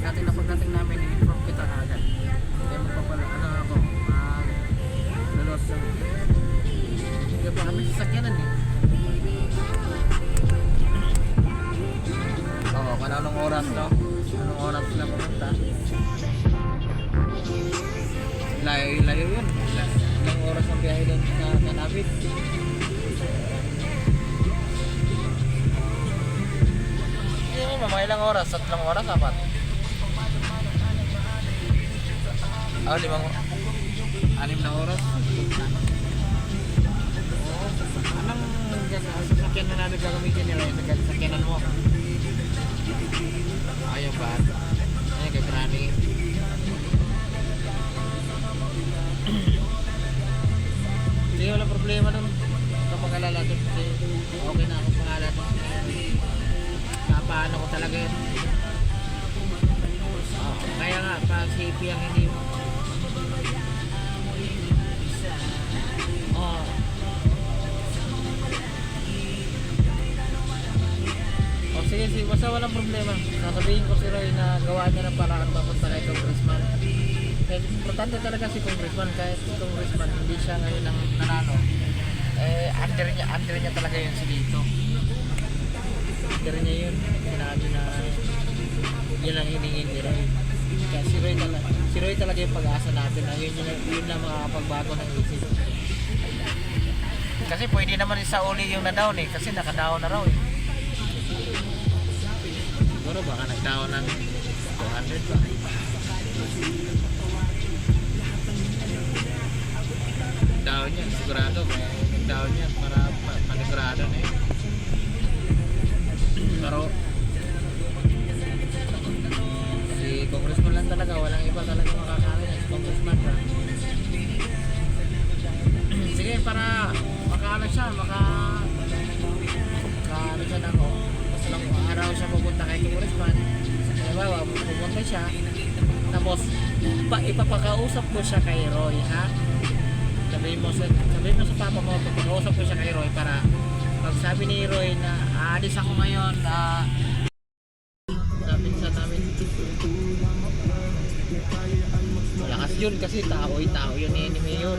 pagdating namin, i-inform kita agad. Kaya magpapala, ako, lalos sa hindi pa kami sasakyanan eh. Oo, kung anong oras no? Anong oras sila pumunta? Layo yun. Ilang oras ang biyahe doon sa Kanabit. Hindi mo mga ilang oras? 3 oras, 4? Ah, 6 na oras. Anong sasakyan na namin gagamitin nila yung sasakyanan mo? Ayaw ba? Ayaw kay Granny. Hindi wala problema nun. Ito mag-alala doon kasi okay na akong pangalan. Paano ko talaga yun. Kaya nga pa CP ang hindi mo. Sige, basta walang problema. Sasabihin ko si Roy na gawa niya ng paraan papunta kay Congressman. Kaya importante talaga si Congressman, kahit si Congressman hindi siya ngayon ang nanalo. Under niya talaga yun si Lito. Under niya yun. Sinabi na yun ang hiningin ni Roy. Kaya si Roy talaga yung pag-asa natin na yun na makakapagbago ng isip. Kasi pwede naman sa uli yung na-down eh, kasi naka-down na raw eh. Siguro baka nag-down ng 200 ba? Down yan, sigurado. Nag-down yan para panigurado na eh. Pero si Congressman lang talaga, walang iba talaga makakala niya. Si Congressman ba? Sige, para makaano siya, makaano siya na ako. Lang araw siya pupunta kay Congressman. Halimbawa, pupunta siya. Tapos, ipapakausap ko siya kay Roy, ha? Sabihin mo sa papa mo, ipapakausap ko siya kay Roy para pag sabi ni Roy na aalis ako ngayon, sabi sa namin, malakas yun kasi tao yun eh, ni Mayor.